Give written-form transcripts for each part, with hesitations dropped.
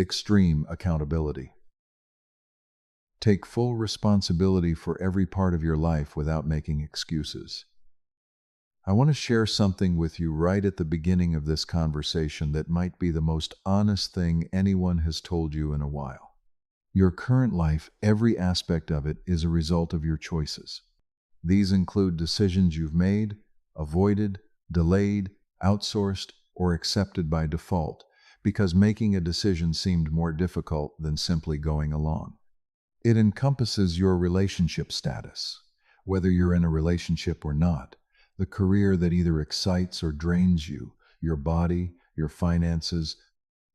Extreme accountability. Take full responsibility for every part of your life without making excuses. I want to share something with you right at the beginning of this conversation that might be the most honest thing anyone has told you in a while. Your current life, every aspect of it, is a result of your choices. These include decisions you've made, avoided, delayed, outsourced, or accepted by default, because making a decision seemed more difficult than simply going along. It encompasses your relationship status, whether you're in a relationship or not, the career that either excites or drains you, your body, your finances,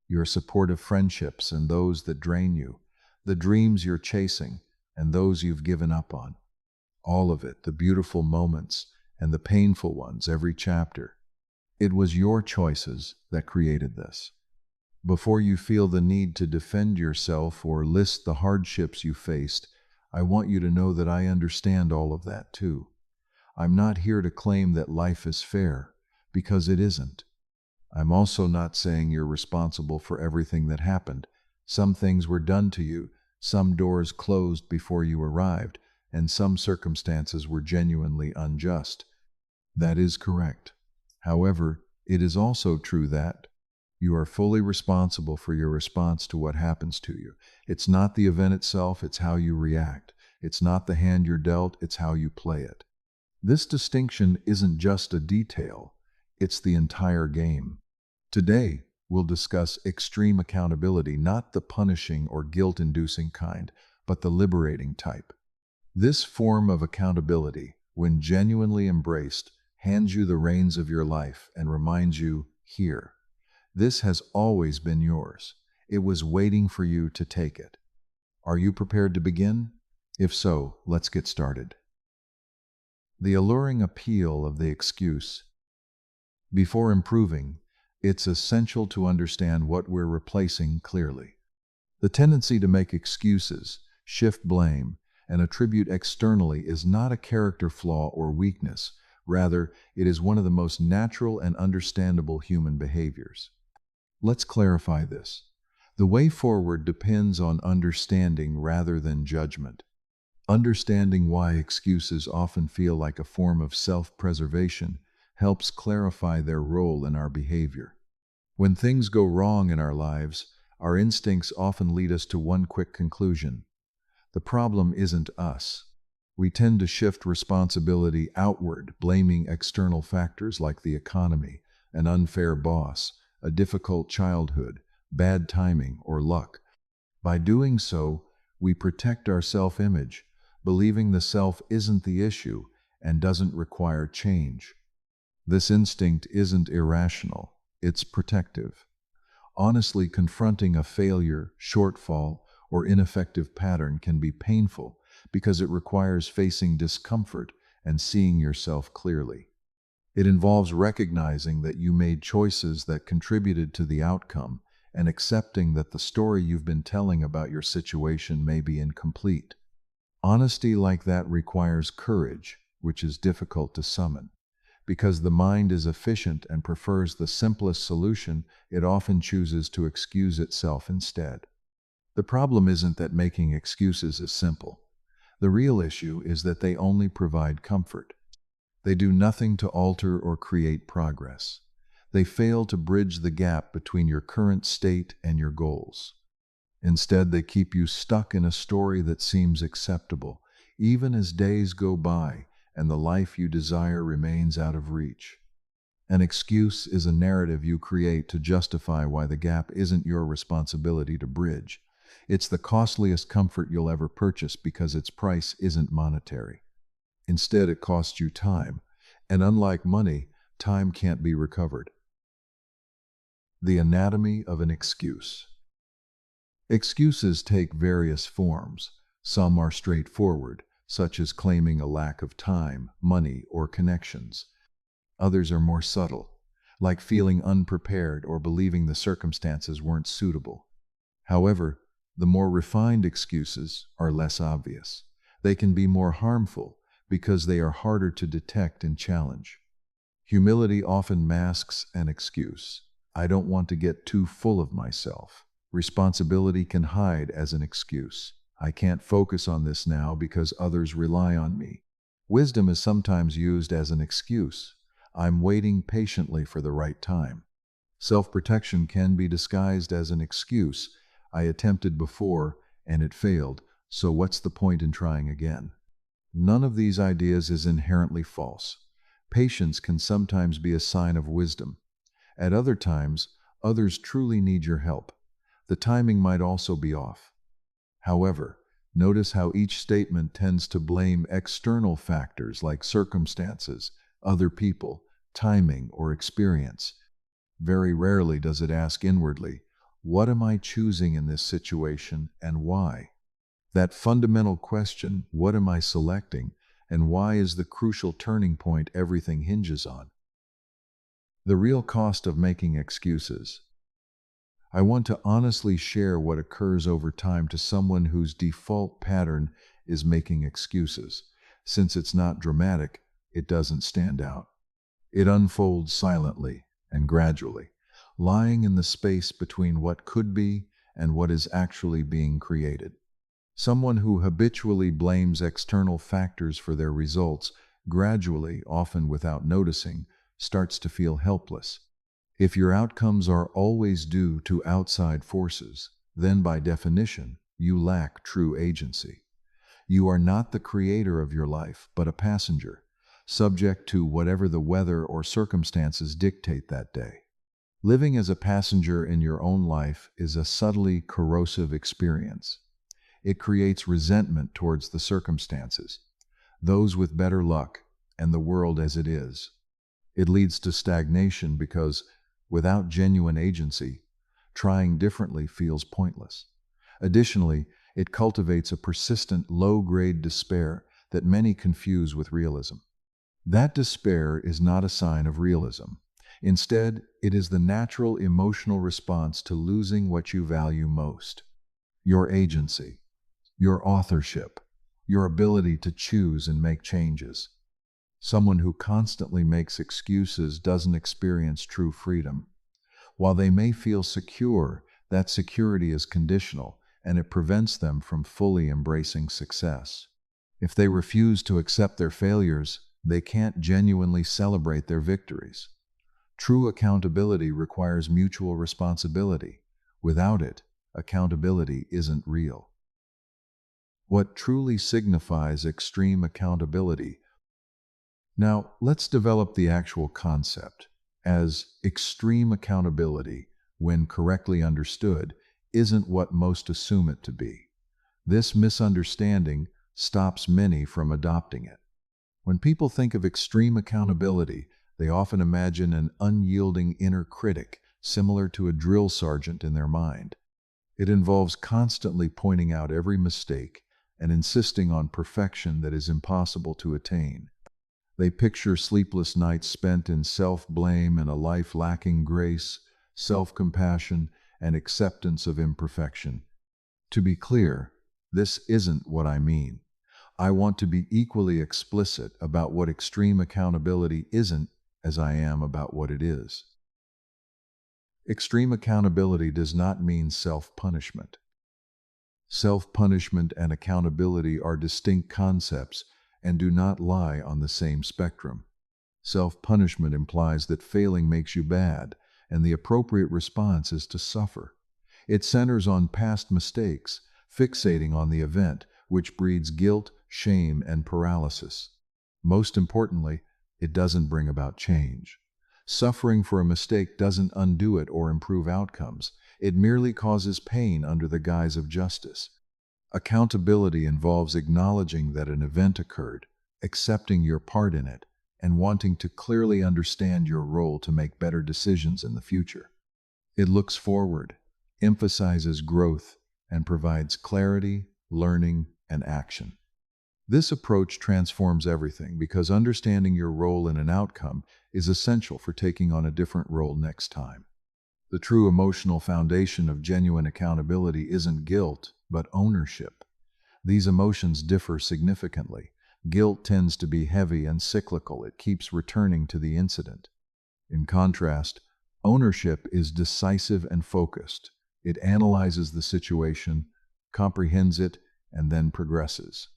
your supportive friendships and those that drain you, the dreams you're chasing and those you've given up on. All of it, the beautiful moments and the painful ones, every chapter. It was your choices that created this. Before you feel the need to defend yourself or list the hardships you faced, I want you to know that I understand all of that too. I'm not here to claim that life is fair, because it isn't. I'm also not saying you're responsible for everything that happened. Some things were done to you, some doors closed before you arrived, and some circumstances were genuinely unjust. That is correct. However, it is also true that you are fully responsible for your response to what happens to you. It's not the event itself, it's how you react. It's not the hand you're dealt, it's how you play it. This distinction isn't just a detail, it's the entire game. Today, we'll discuss extreme accountability, not the punishing or guilt-inducing kind, but the liberating type. This form of accountability, when genuinely embraced, hands you the reins of your life and reminds you, here. This has always been yours. It was waiting for you to take it. Are you prepared to begin? If so, let's get started. The alluring appeal of the excuse. Before improving, it's essential to understand what we're replacing clearly. The tendency to make excuses, shift blame, and attribute externally is not a character flaw or weakness. Rather, it is one of the most natural and understandable human behaviors. Let's clarify this. The way forward depends on understanding rather than judgment. Understanding why excuses often feel like a form of self-preservation helps clarify their role in our behavior. When things go wrong in our lives, our instincts often lead us to one quick conclusion. The problem isn't us. We tend to shift responsibility outward, blaming external factors like the economy, an unfair boss, a difficult childhood, bad timing, or luck. By doing so, we protect our self-image, believing the self isn't the issue and doesn't require change. This instinct isn't irrational, it's protective. Honestly, confronting a failure, shortfall, or ineffective pattern can be painful because it requires facing discomfort and seeing yourself clearly. It involves recognizing that you made choices that contributed to the outcome and accepting that the story you've been telling about your situation may be incomplete. Honesty like that requires courage, which is difficult to summon. Because the mind is efficient and prefers the simplest solution, it often chooses to excuse itself instead. The problem isn't that making excuses is simple. The real issue is that they only provide comfort. They do nothing to alter or create progress. They fail to bridge the gap between your current state and your goals. Instead, they keep you stuck in a story that seems acceptable, even as days go by and the life you desire remains out of reach. An excuse is a narrative you create to justify why the gap isn't your responsibility to bridge. It's the costliest comfort you'll ever purchase because its price isn't monetary. Instead, it costs you time, and unlike money, time can't be recovered. The anatomy of an excuse. Excuses take various forms. Some are straightforward, such as claiming a lack of time, money, or connections. Others are more subtle, like feeling unprepared or believing the circumstances weren't suitable. However, the more refined excuses are less obvious. They can be more harmful because they are harder to detect and challenge. Humility often masks an excuse. I don't want to get too full of myself. Responsibility can hide as an excuse. I can't focus on this now because others rely on me. Wisdom is sometimes used as an excuse. I'm waiting patiently for the right time. Self-protection can be disguised as an excuse. I attempted before and it failed, so what's the point in trying again? None of these ideas is inherently false. Patience can sometimes be a sign of wisdom. At other times, others truly need your help. The timing might also be off. However, notice how each statement tends to blame external factors like circumstances, other people, timing, or experience. Very rarely does it ask inwardly, what am I choosing in this situation and why? That fundamental question, what am I selecting, and why, is the crucial turning point everything hinges on. The real cost of making excuses. I want to honestly share what occurs over time to someone whose default pattern is making excuses. Since it's not dramatic, it doesn't stand out. It unfolds silently and gradually, lying in the space between what could be and what is actually being created. Someone who habitually blames external factors for their results gradually, often without noticing, starts to feel helpless. If your outcomes are always due to outside forces, then by definition, you lack true agency. You are not the creator of your life, but a passenger, subject to whatever the weather or circumstances dictate that day. Living as a passenger in your own life is a subtly corrosive experience. It creates resentment towards the circumstances, those with better luck, and the world as it is. It leads to stagnation because, without genuine agency, trying differently feels pointless. Additionally, it cultivates a persistent low-grade despair that many confuse with realism. That despair is not a sign of realism. Instead, it is the natural emotional response to losing what you value most: your agency, your authorship, your ability to choose and make changes. Someone who constantly makes excuses doesn't experience true freedom. While they may feel secure, that security is conditional, and it prevents them from fully embracing success. If they refuse to accept their failures, they can't genuinely celebrate their victories. True accountability requires mutual responsibility. Without it, accountability isn't real. What truly signifies extreme accountability? Now, let's develop the actual concept, as extreme accountability, when correctly understood, isn't what most assume it to be. This misunderstanding stops many from adopting it. When people think of extreme accountability, they often imagine an unyielding inner critic, similar to a drill sergeant in their mind. It involves constantly pointing out every mistake and insisting on perfection that is impossible to attain. They picture sleepless nights spent in self-blame and a life lacking grace, self-compassion, and acceptance of imperfection. To be clear, this isn't what I mean. I want to be equally explicit about what extreme accountability isn't as I am about what it is. Extreme accountability does not mean self-punishment. Self-punishment and accountability are distinct concepts and do not lie on the same spectrum. Self-punishment implies that failing makes you bad, and the appropriate response is to suffer. It centers on past mistakes, fixating on the event, which breeds guilt, shame, and paralysis. Most importantly, it doesn't bring about change. Suffering for a mistake doesn't undo it or improve outcomes. It merely causes pain under the guise of justice. Accountability involves acknowledging that an event occurred, accepting your part in it, and wanting to clearly understand your role to make better decisions in the future. It looks forward, emphasizes growth, and provides clarity, learning, and action. This approach transforms everything because understanding your role in an outcome is essential for taking on a different role next time. The true emotional foundation of genuine accountability isn't guilt, but ownership. These emotions differ significantly. Guilt tends to be heavy and cyclical. It keeps returning to the incident. In contrast, ownership is decisive and focused. It analyzes the situation, comprehends it, and then progresses.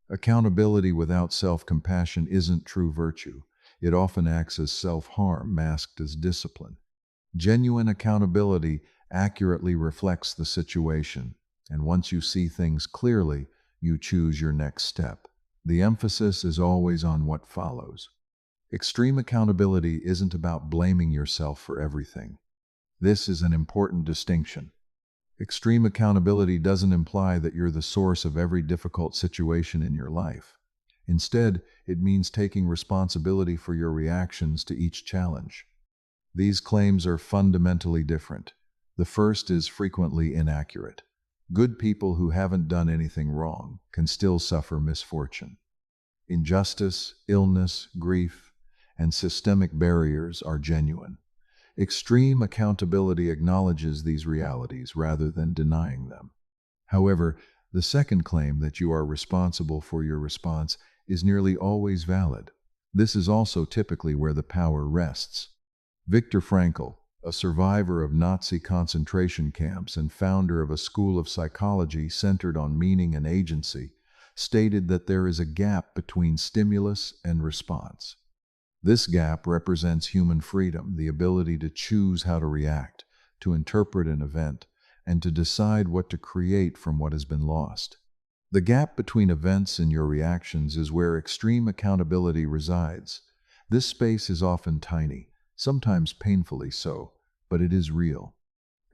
Accountability without self-compassion isn't true virtue. It often acts as self-harm masked as discipline. Genuine accountability accurately reflects the situation, and once you see things clearly, you choose your next step. The emphasis is always on what follows. Extreme accountability isn't about blaming yourself for everything. This is an important distinction. Extreme accountability doesn't imply that you're the source of every difficult situation in your life. Instead, it means taking responsibility for your reactions to each challenge. These claims are fundamentally different. The first is frequently inaccurate. Good people who haven't done anything wrong can still suffer misfortune. Injustice, illness, grief, and systemic barriers are genuine. Extreme accountability acknowledges these realities rather than denying them. However, the second claim that you are responsible for your response is nearly always valid. This is also typically where the power rests. Viktor Frankl, a survivor of Nazi concentration camps and founder of a school of psychology centered on meaning and agency, stated that there is a gap between stimulus and response. This gap represents human freedom, the ability to choose how to react, to interpret an event, and to decide what to create from what has been lost. The gap between events and your reactions is where extreme accountability resides. This space is often tiny, sometimes painfully so, but it is real.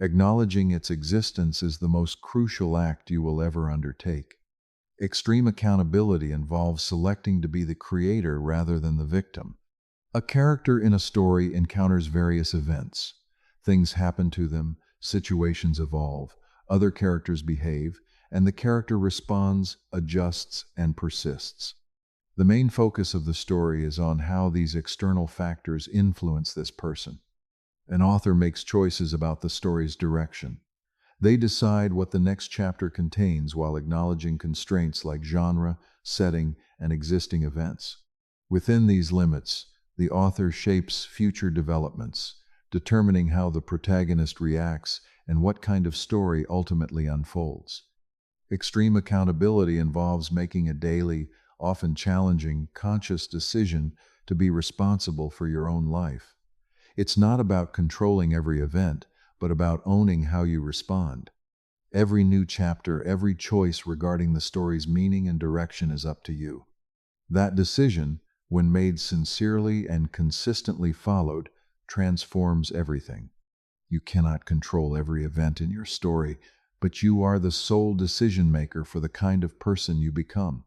Acknowledging its existence is the most crucial act you will ever undertake. Extreme accountability involves selecting to be the creator rather than the victim. A character in a story encounters various events. Things happen to them, situations evolve, other characters behave, and the character responds, adjusts, and persists. The main focus of the story is on how these external factors influence this person. An author makes choices about the story's direction. They decide what the next chapter contains while acknowledging constraints like genre, setting, and existing events. Within these limits, the author shapes future developments, determining how the protagonist reacts and what kind of story ultimately unfolds. Extreme accountability involves making a daily, often challenging, conscious decision to be responsible for your own life. It's not about controlling every event, but about owning how you respond. Every new chapter, every choice regarding the story's meaning and direction is up to you. That decision, when made sincerely and consistently followed, transforms everything. You cannot control every event in your story, but you are the sole decision maker for the kind of person you become.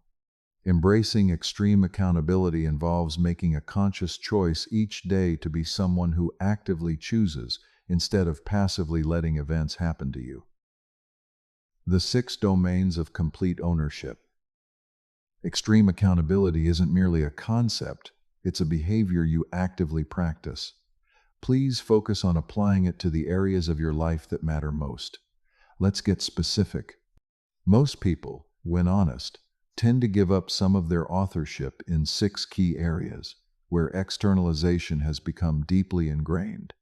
Embracing extreme accountability involves making a conscious choice each day to be someone who actively chooses instead of passively letting events happen to you. The 6 domains of complete ownership. Extreme accountability isn't merely a concept, it's a behavior you actively practice. Please focus on applying it to the areas of your life that matter most. Let's get specific. Most people, when honest, tend to give up some of their authorship in 6 key areas, where externalization has become deeply ingrained.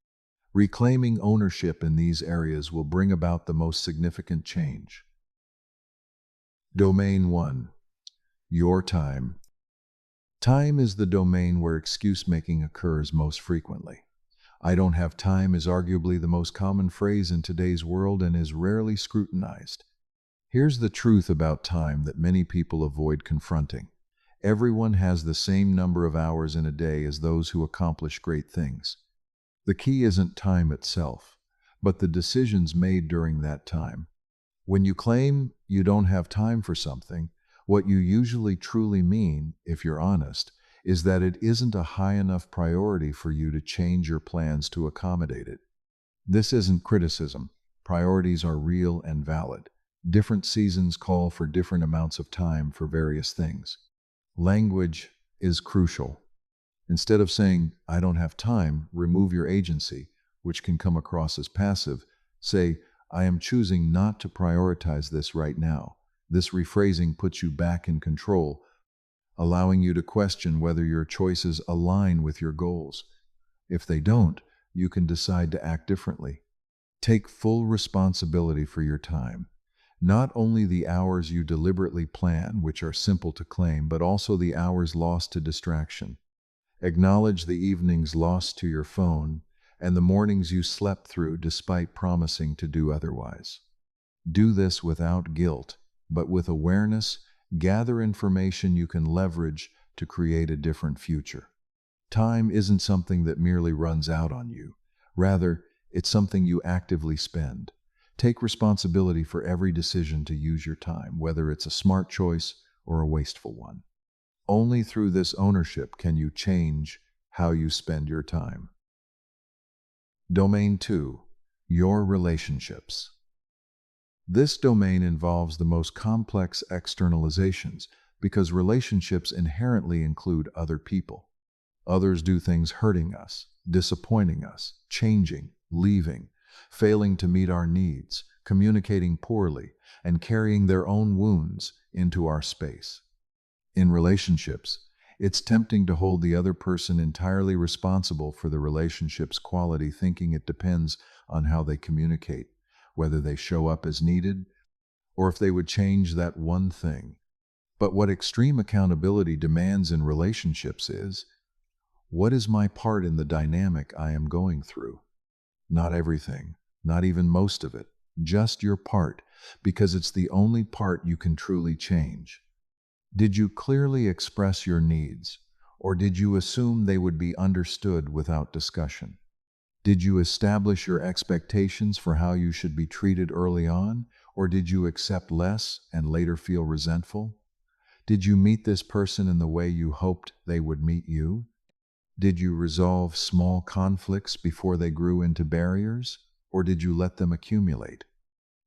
Reclaiming ownership in these areas will bring about the most significant change. Domain 1. Your time. Time is the domain where excuse-making occurs most frequently. "I don't have time" is arguably the most common phrase in today's world and is rarely scrutinized. Here's the truth about time that many people avoid confronting. Everyone has the same number of hours in a day as those who accomplish great things. The key isn't time itself, but the decisions made during that time. When you claim you don't have time for something, what you usually truly mean, if you're honest, is that it isn't a high enough priority for you to change your plans to accommodate it. This isn't criticism. Priorities are real and valid. Different seasons call for different amounts of time for various things. Language is crucial. Instead of saying, "I don't have time," remove your agency, which can come across as passive. Say, "I am choosing not to prioritize this right now." This rephrasing puts you back in control, allowing you to question whether your choices align with your goals. If they don't, you can decide to act differently. Take full responsibility for your time. Not only the hours you deliberately plan, which are simple to claim, but also the hours lost to distraction. Acknowledge the evenings lost to your phone and the mornings you slept through despite promising to do otherwise. Do this without guilt, but with awareness. Gather information you can leverage to create a different future. Time isn't something that merely runs out on you. Rather, it's something you actively spend. Take responsibility for every decision to use your time, whether it's a smart choice or a wasteful one. Only through this ownership can you change how you spend your time. Domain 2. Your relationships. This domain involves the most complex externalizations because relationships inherently include other people. Others do things hurting us, disappointing us, changing, leaving, failing to meet our needs, communicating poorly, and carrying their own wounds into our space. In relationships, it's tempting to hold the other person entirely responsible for the relationship's quality, thinking it depends on how they communicate, whether they show up as needed, or if they would change that one thing. But what extreme accountability demands in relationships is, what is my part in the dynamic I am going through? Not everything, not even most of it, just your part, because it's the only part you can truly change. Did you clearly express your needs, or did you assume they would be understood without discussion? Did you establish your expectations for how you should be treated early on, or did you accept less and later feel resentful? Did you meet this person in the way you hoped they would meet you? Did you resolve small conflicts before they grew into barriers, or did you let them accumulate?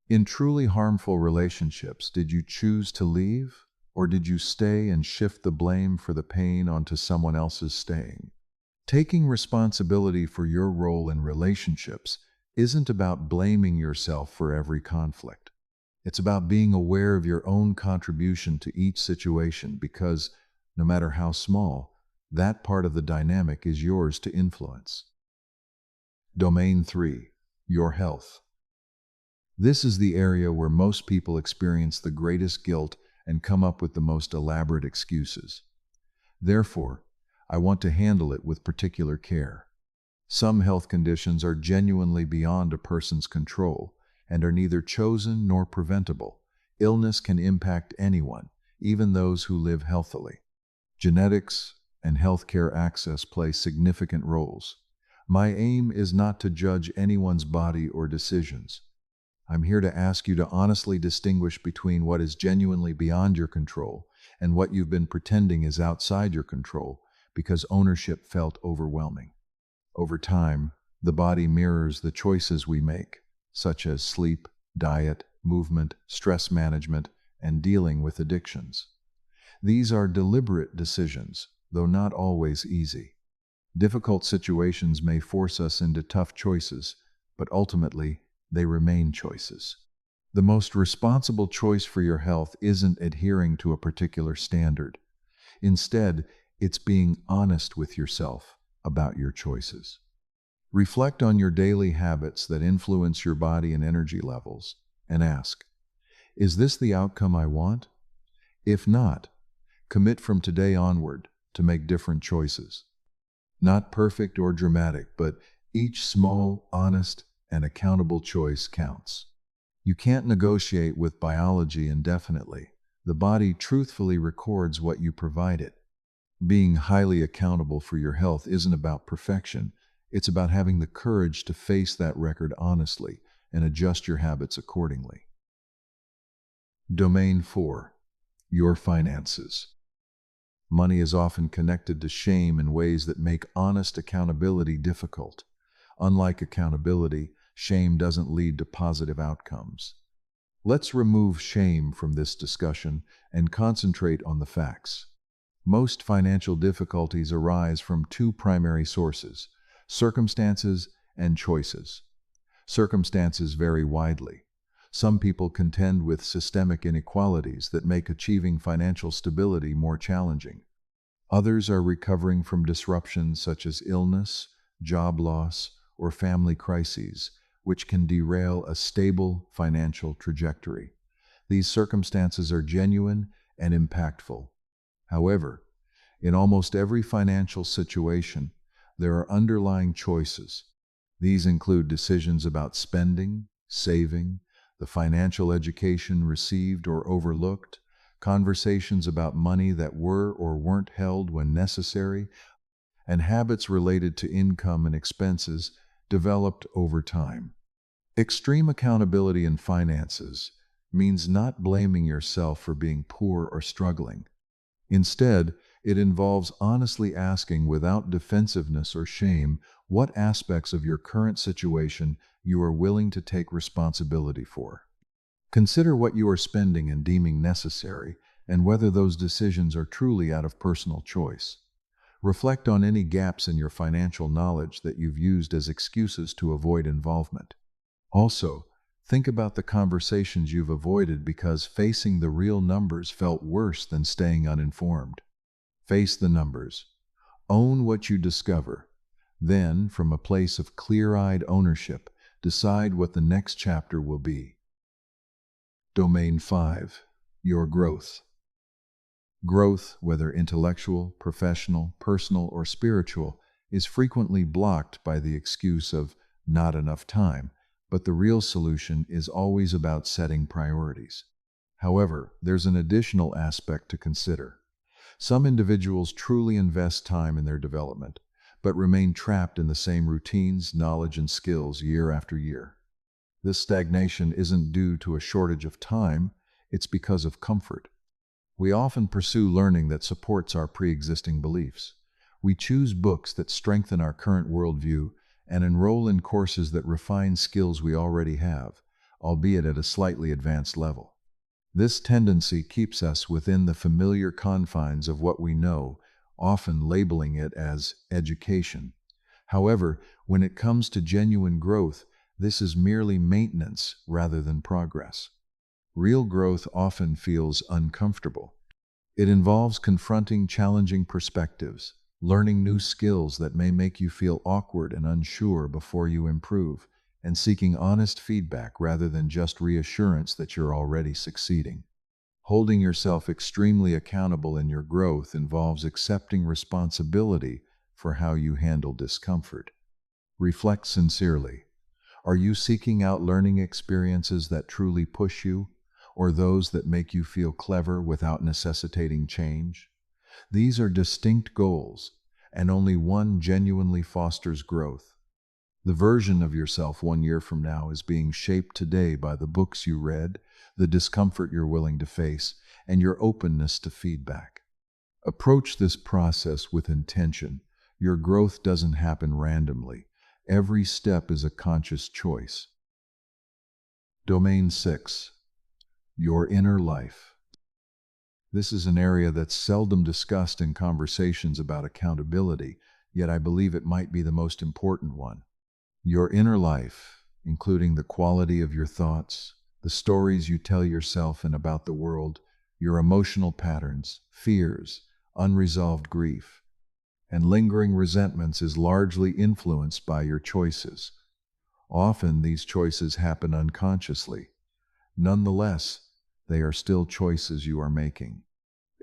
In truly harmful relationships, did you choose to leave, or did you stay and shift the blame for the pain onto someone else's staying? Taking responsibility for your role in relationships isn't about blaming yourself for every conflict. It's about being aware of your own contribution to each situation because, no matter how small, that part of the dynamic is yours to influence. Domain 3. Your health. This is the area where most people experience the greatest guilt and come up with the most elaborate excuses. Therefore, I want to handle it with particular care. Some health conditions are genuinely beyond a person's control and are neither chosen nor preventable. Illness can impact anyone, even those who live healthily. Genetics and healthcare access play significant roles. My aim is not to judge anyone's body or decisions. I'm here to ask you to honestly distinguish between what is genuinely beyond your control and what you've been pretending is outside your control because ownership felt overwhelming. Over time, the body mirrors the choices we make, such as sleep, diet, movement, stress management, and dealing with addictions. These are deliberate decisions, though not always easy. Difficult situations may force us into tough choices, but ultimately, they remain choices. The most responsible choice for your health isn't adhering to a particular standard. Instead, it's being honest with yourself about your choices. Reflect on your daily habits that influence your body and energy levels, and ask, is this the outcome I want? If not, commit from today onward to make different choices. Not perfect or dramatic, but each small, honest, and accountable choice counts. You can't negotiate with biology indefinitely. The body truthfully records what you provide it. Being highly accountable for your health isn't about perfection. It's about having the courage to face that record honestly and adjust your habits accordingly. Domain 4. Your finances. Money is often connected to shame in ways that make honest accountability difficult. Unlike accountability, shame doesn't lead to positive outcomes. Let's remove shame from this discussion and concentrate on the facts. Most financial difficulties arise from two primary sources: circumstances and choices. Circumstances vary widely. Some people contend with systemic inequalities that make achieving financial stability more challenging. Others are recovering from disruptions such as illness, job loss, or family crises, which can derail a stable financial trajectory. These circumstances are genuine and impactful. However, in almost every financial situation, there are underlying choices. These include decisions about spending, saving, the financial education received or overlooked, conversations about money that were or weren't held when necessary, and habits related to income and expenses developed over time. Extreme accountability in finances means not blaming yourself for being poor or struggling. Instead, it involves honestly asking without defensiveness or shame what aspects of your current situation you are willing to take responsibility for. Consider what you are spending and deeming necessary and whether those decisions are truly out of personal choice. Reflect on any gaps in your financial knowledge that you've used as excuses to avoid involvement. Also, think about the conversations you've avoided because facing the real numbers felt worse than staying uninformed. Face the numbers. Own what you discover. Then, from a place of clear-eyed ownership, decide what the next chapter will be. Domain 5. Your growth. Growth, whether intellectual, professional, personal, or spiritual, is frequently blocked by the excuse of not enough time, but the real solution is always about setting priorities. However, there's an additional aspect to consider. Some individuals truly invest time in their development, but remain trapped in the same routines, knowledge, and skills year after year. This stagnation isn't due to a shortage of time, it's because of comfort. We often pursue learning that supports our pre-existing beliefs. We choose books that strengthen our current worldview and enroll in courses that refine skills we already have, albeit at a slightly advanced level. This tendency keeps us within the familiar confines of what we know, often labeling it as education. However, when it comes to genuine growth, this is merely maintenance rather than progress. Real growth often feels uncomfortable. It involves confronting challenging perspectives, learning new skills that may make you feel awkward and unsure before you improve, and seeking honest feedback rather than just reassurance that you're already succeeding. Holding yourself extremely accountable in your growth involves accepting responsibility for how you handle discomfort. Reflect sincerely. Are you seeking out learning experiences that truly push you, or those that make you feel clever without necessitating change? These are distinct goals, and only one genuinely fosters growth. The version of yourself 1 year from now is being shaped today by the books you read, the discomfort you're willing to face, and your openness to feedback. Approach this process with intention. Your growth doesn't happen randomly. Every step is a conscious choice. Domain 6. Your inner life. This is an area that's seldom discussed in conversations about accountability, yet I believe it might be the most important one. Your inner life, including the quality of your thoughts, the stories you tell yourself and about the world, your emotional patterns, fears, unresolved grief, and lingering resentments is largely influenced by your choices. Often these choices happen unconsciously. Nonetheless, they are still choices you are making.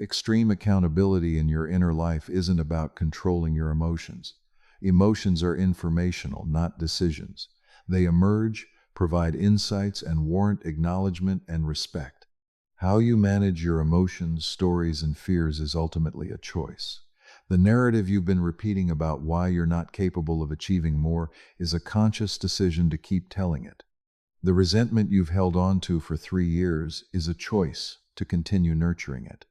Extreme accountability in your inner life isn't about controlling your emotions. Emotions are informational, not decisions. They emerge, provide insights, and warrant acknowledgement and respect. How you manage your emotions, stories, and fears is ultimately a choice. The narrative you've been repeating about why you're not capable of achieving more is a conscious decision to keep telling it. The resentment you've held on to for 3 years is a choice to continue nurturing it.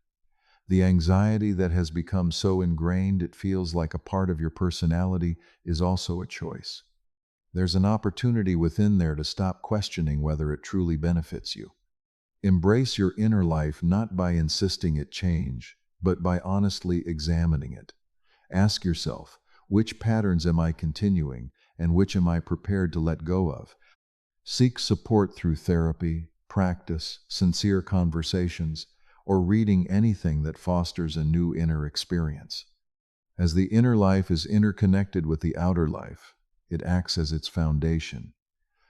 The anxiety that has become so ingrained it feels like a part of your personality is also a choice. There's an opportunity within there to stop questioning whether it truly benefits you. Embrace your inner life not by insisting it change, but by honestly examining it. Ask yourself, which patterns am I continuing and which am I prepared to let go of? Seek support through therapy, practice, sincere conversations, or reading anything that fosters a new inner experience. As the inner life is interconnected with the outer life, it acts as its foundation.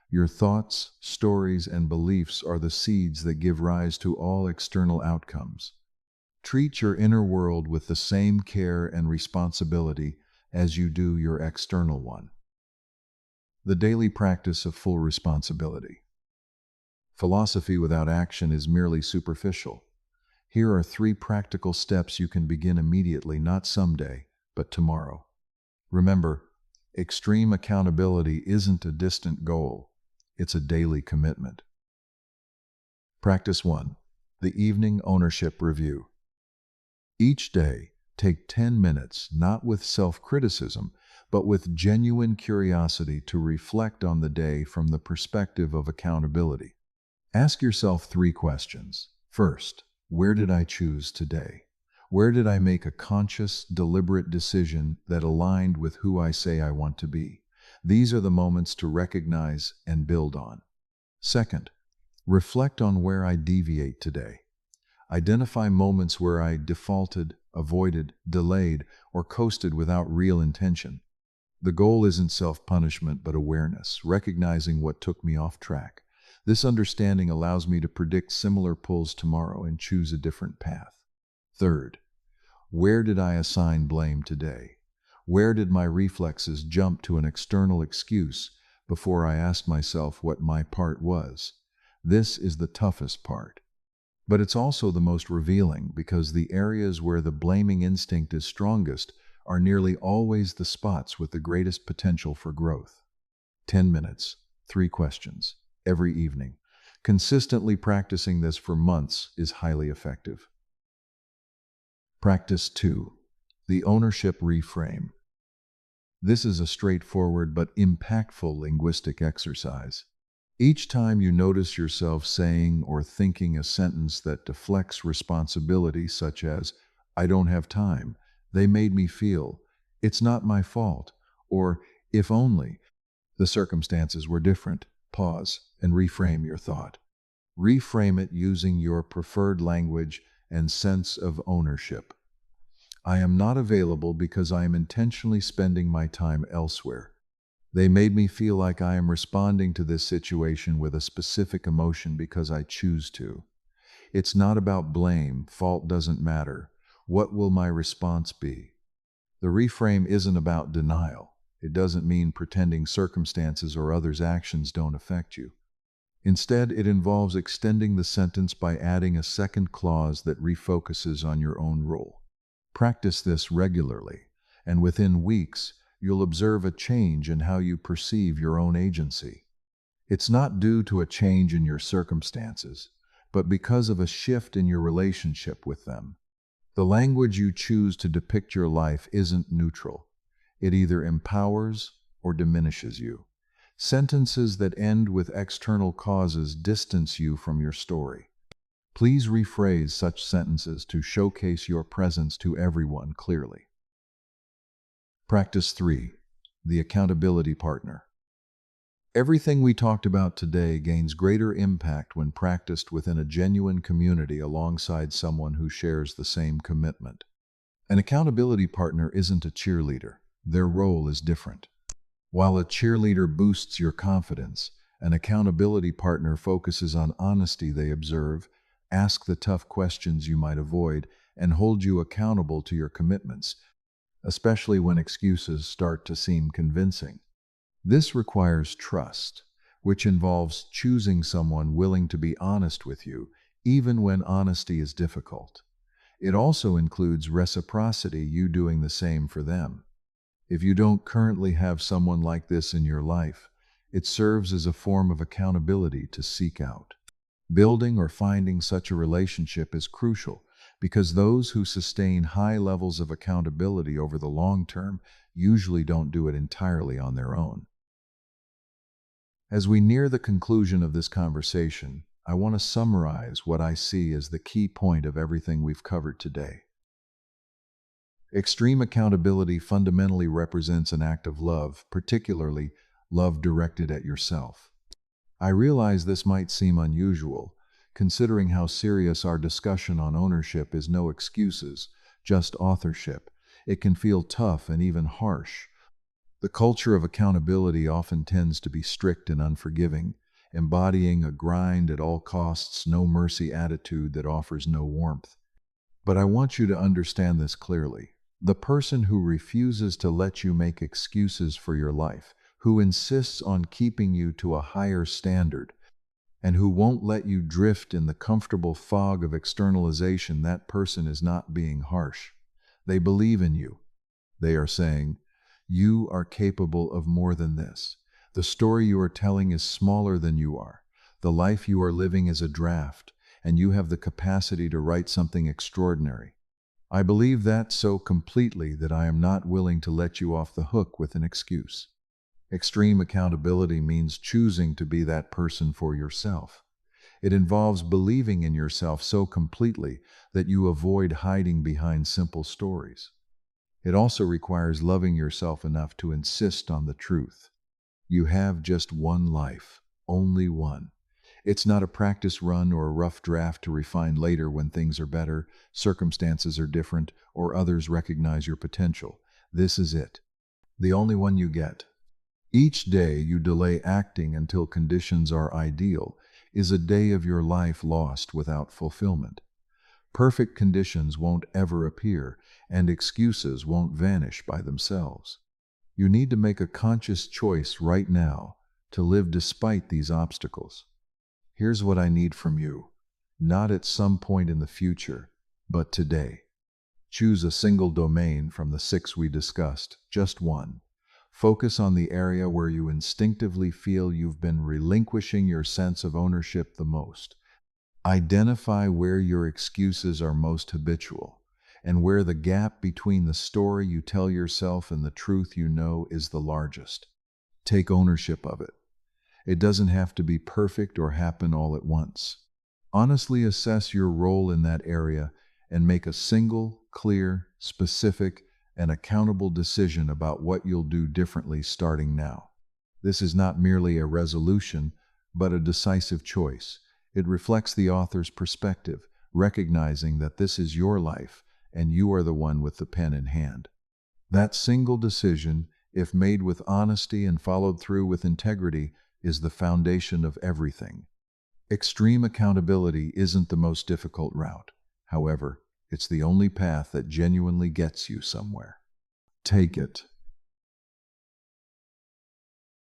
Your thoughts, stories, and beliefs are the seeds that give rise to all external outcomes. Treat your inner world with the same care and responsibility as you do your external one. The daily practice of full responsibility. Philosophy without action is merely superficial. Here are 3 practical steps you can begin immediately, not someday, but tomorrow. Remember, extreme accountability isn't a distant goal. It's a daily commitment. Practice 1. The Evening Ownership Review. Each day, take 10 minutes, not with self-criticism, but with genuine curiosity to reflect on the day from the perspective of accountability. Ask yourself 3 questions. First, where did I choose today? Where did I make a conscious, deliberate decision that aligned with who I say I want to be? These are the moments to recognize and build on. Second, reflect on where I deviate today. Identify moments where I defaulted, avoided, delayed, or coasted without real intention. The goal isn't self-punishment, but awareness, recognizing what took me off track. This understanding allows me to predict similar pulls tomorrow and choose a different path. Third, where did I assign blame today? Where did my reflexes jump to an external excuse before I asked myself what my part was? This is the toughest part. But it's also the most revealing, because the areas where the blaming instinct is strongest are nearly always the spots with the greatest potential for growth. 10 minutes, 3 questions, every evening. Consistently practicing this for months is highly effective. Practice 2. The Ownership Reframe. This is a straightforward but impactful linguistic exercise. Each time you notice yourself saying or thinking a sentence that deflects responsibility, such as, "I don't have time," "They made me feel," "It's not my fault," or "If only the circumstances were different," pause and reframe your thought. Reframe it using your preferred language and sense of ownership. I am not available because I am intentionally spending my time elsewhere. They made me feel like I am responding to this situation with a specific emotion because I choose to. It's not about blame. Fault doesn't matter. What will my response be? The reframe isn't about denial. It doesn't mean pretending circumstances or others' actions don't affect you. Instead, it involves extending the sentence by adding a second clause that refocuses on your own role. Practice this regularly, and within weeks, you'll observe a change in how you perceive your own agency. It's not due to a change in your circumstances, but because of a shift in your relationship with them. The language you choose to depict your life isn't neutral. It either empowers or diminishes you. Sentences that end with external causes distance you from your story. Please rephrase such sentences to showcase your presence to everyone clearly. Practice 3. The Accountability Partner. Everything we talked about today gains greater impact when practiced within a genuine community alongside someone who shares the same commitment. An accountability partner isn't a cheerleader. Their role is different. While a cheerleader boosts your confidence, an accountability partner focuses on honesty. They observe, ask the tough questions you might avoid, and hold you accountable to your commitments, especially when excuses start to seem convincing. This requires trust, which involves choosing someone willing to be honest with you, even when honesty is difficult. It also includes reciprocity, you doing the same for them. If you don't currently have someone like this in your life, it serves as a form of accountability to seek out. Building or finding such a relationship is crucial, because those who sustain high levels of accountability over the long term usually don't do it entirely on their own. As we near the conclusion of this conversation, I want to summarize what I see as the key point of everything we've covered today. Extreme accountability fundamentally represents an act of love, particularly love directed at yourself. I realize this might seem unusual, considering how serious our discussion on ownership is. No excuses, just authorship. It can feel tough and even harsh. The culture of accountability often tends to be strict and unforgiving, embodying a grind at all costs, no mercy attitude that offers no warmth. But I want you to understand this clearly. The person who refuses to let you make excuses for your life, who insists on keeping you to a higher standard, and who won't let you drift in the comfortable fog of externalization, that person is not being harsh. They believe in you. They are saying, you are capable of more than this. The story you are telling is smaller than you are. The life you are living is a draft, and you have the capacity to write something extraordinary. I believe that so completely that I am not willing to let you off the hook with an excuse. Extreme accountability means choosing to be that person for yourself. It involves believing in yourself so completely that you avoid hiding behind simple stories. It also requires loving yourself enough to insist on the truth. You have just one life, only one. It's not a practice run or a rough draft to refine later when things are better, circumstances are different, or others recognize your potential. This is it. The only one you get. Each day you delay acting until conditions are ideal is a day of your life lost without fulfillment. Perfect conditions won't ever appear, and excuses won't vanish by themselves. You need to make a conscious choice right now to live despite these obstacles. Here's what I need from you, not at some point in the future, but today. Choose a single domain from the 6 we discussed, just one. Focus on the area where you instinctively feel you've been relinquishing your sense of ownership the most. Identify where your excuses are most habitual, and where the gap between the story you tell yourself and the truth you know is the largest. Take ownership of it. It doesn't have to be perfect or happen all at once. Honestly assess your role in that area and make a single, clear, specific, and accountable decision about what you'll do differently starting now. This is not merely a resolution, but a decisive choice. It reflects the author's perspective, recognizing that this is your life and you are the one with the pen in hand. That single decision, if made with honesty and followed through with integrity, is the foundation of everything. Extreme accountability isn't the most difficult route. However, it's the only path that genuinely gets you somewhere. Take it.